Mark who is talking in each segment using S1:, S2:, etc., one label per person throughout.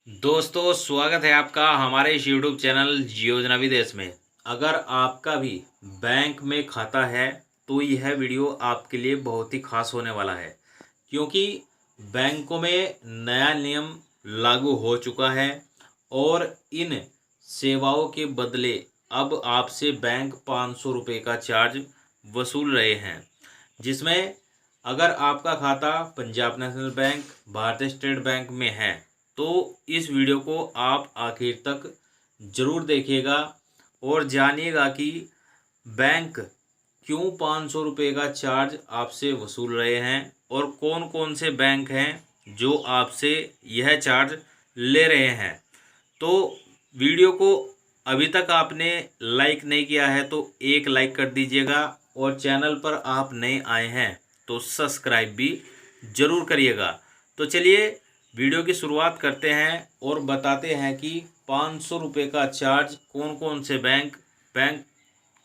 S1: दोस्तों स्वागत है आपका हमारे इस यूट्यूब चैनल योजना विदेश में। अगर आपका भी बैंक में खाता है तो यह वीडियो आपके लिए बहुत ही खास होने वाला है, क्योंकि बैंकों में नया नियम लागू हो चुका है और इन सेवाओं के बदले अब आपसे बैंक 500 रुपये का चार्ज वसूल रहे हैं। जिसमें अगर आपका खाता पंजाब नेशनल बैंक, भारतीय स्टेट बैंक में है तो इस वीडियो को आप आखिर तक ज़रूर देखिएगा और जानिएगा कि बैंक क्यों 500 रुपये का चार्ज आपसे वसूल रहे हैं और कौन कौन से बैंक हैं जो आपसे यह चार्ज ले रहे हैं। तो वीडियो को अभी तक आपने लाइक नहीं किया है तो एक लाइक कर दीजिएगा और चैनल पर आप नए आए हैं तो सब्सक्राइब भी ज़रूर करिएगा। तो चलिए वीडियो की शुरुआत करते हैं और बताते हैं कि 500 रुपये का चार्ज कौन कौन से बैंक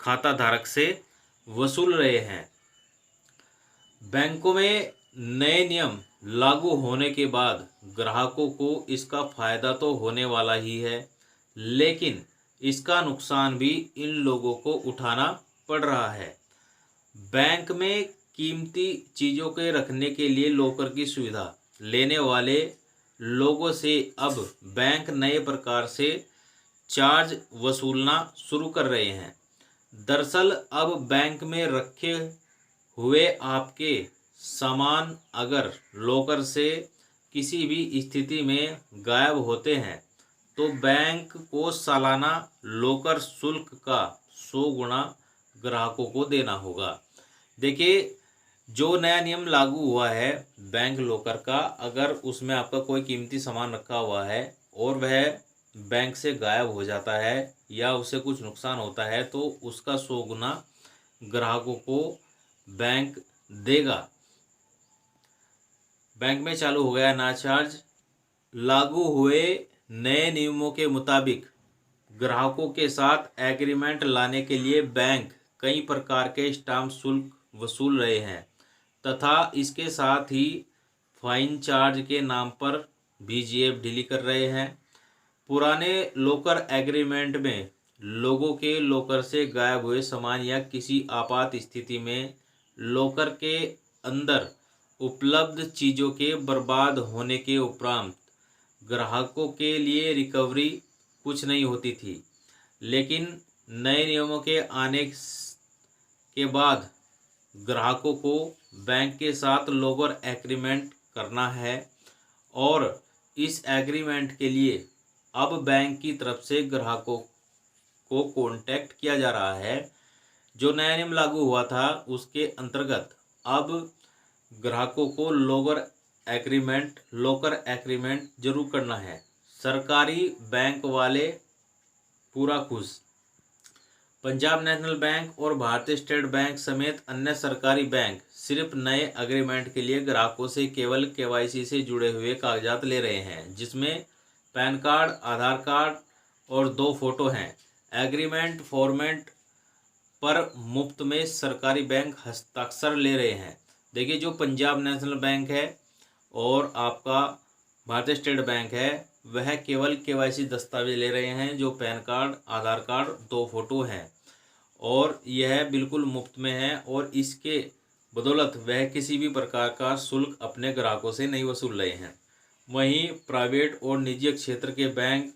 S1: खाता धारक से वसूल रहे हैं। बैंकों में नए नियम लागू होने के बाद ग्राहकों को इसका फ़ायदा तो होने वाला ही है, लेकिन इसका नुकसान भी इन लोगों को उठाना पड़ रहा है। बैंक में कीमती चीज़ों के रखने के लिए लॉकर की सुविधा लेने वाले लोगों से अब बैंक नए प्रकार से चार्ज वसूलना शुरू कर रहे हैं। दरअसल अब बैंक में रखे हुए आपके सामान अगर लॉकर से किसी भी स्थिति में गायब होते हैं तो बैंक को सालाना लॉकर शुल्क का 100 गुना ग्राहकों को देना होगा। देखिए, जो नया नियम लागू हुआ है बैंक लॉकर का, अगर उसमें आपका कोई कीमती सामान रखा हुआ है और वह बैंक से गायब हो जाता है या उसे कुछ नुकसान होता है तो उसका 100 गुना ग्राहकों को बैंक देगा। बैंक में चालू हो गया नया चार्ज। लागू हुए नए नियमों के मुताबिक ग्राहकों के साथ एग्रीमेंट लाने के लिए बैंक कई प्रकार के स्टाम्प शुल्क वसूल रहे हैं तथा इसके साथ ही फाइन चार्ज के नाम पर BGF ढीली कर रहे हैं। पुराने लॉकर एग्रीमेंट में लोगों के लॉकर से गायब हुए सामान या किसी आपात स्थिति में लॉकर के अंदर उपलब्ध चीज़ों के बर्बाद होने के उपरांत ग्राहकों के लिए रिकवरी कुछ नहीं होती थी, लेकिन नए नियमों के आने के बाद ग्राहकों को बैंक के साथ लॉकर एग्रीमेंट करना है और इस एग्रीमेंट के लिए अब बैंक की तरफ से ग्राहकों को कांटेक्ट किया जा रहा है। जो नया नियम लागू हुआ था उसके अंतर्गत अब ग्राहकों को लॉकर एग्रीमेंट जरूर करना है। सरकारी बैंक वाले पूरा खुश। पंजाब नेशनल बैंक और भारतीय स्टेट बैंक समेत अन्य सरकारी बैंक सिर्फ नए एग्रीमेंट के लिए ग्राहकों से केवल KYC से जुड़े हुए कागजात ले रहे हैं, जिसमें पैन कार्ड, आधार कार्ड और 2 फोटो हैं। एग्रीमेंट फॉर्मेट पर मुफ्त में सरकारी बैंक हस्ताक्षर ले रहे हैं। देखिए, जो पंजाब नेशनल बैंक है और आपका भारतीय स्टेट बैंक है वह केवल KYC दस्तावेज ले रहे हैं, जो पैन कार्ड, आधार कार्ड, 2 फोटो हैं और यह बिल्कुल मुफ्त में है और इसके बदौलत वह किसी भी प्रकार का शुल्क अपने ग्राहकों से नहीं वसूल रहे हैं। वहीं प्राइवेट और निजी क्षेत्र के बैंक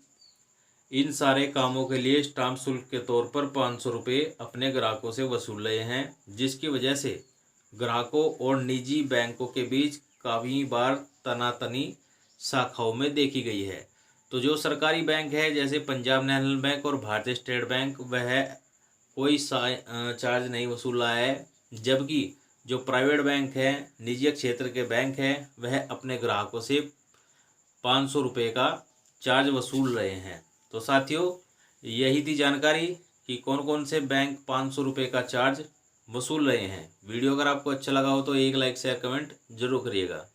S1: इन सारे कामों के लिए स्टाम्प शुल्क के तौर पर 500 रुपये अपने ग्राहकों से वसूल रहे हैं, जिसकी वजह से ग्राहकों और निजी बैंकों के बीच काफ़ी बार तनातनी शाखाओं में देखी गई है। तो जो सरकारी बैंक है जैसे पंजाब नेशनल बैंक और भारतीय स्टेट बैंक, वह कोई चार्ज नहीं वसूल रहा है, जबकि जो प्राइवेट बैंक है, निजी क्षेत्र के बैंक हैं, वह अपने ग्राहकों से 500 रुपये का चार्ज वसूल रहे हैं। तो साथियों, यही थी जानकारी कि कौन कौन से बैंक 500 रुपये का चार्ज वसूल रहे हैं। वीडियो अगर आपको अच्छा लगा हो तो एक लाइक, शेयर, कमेंट जरूर करिएगा।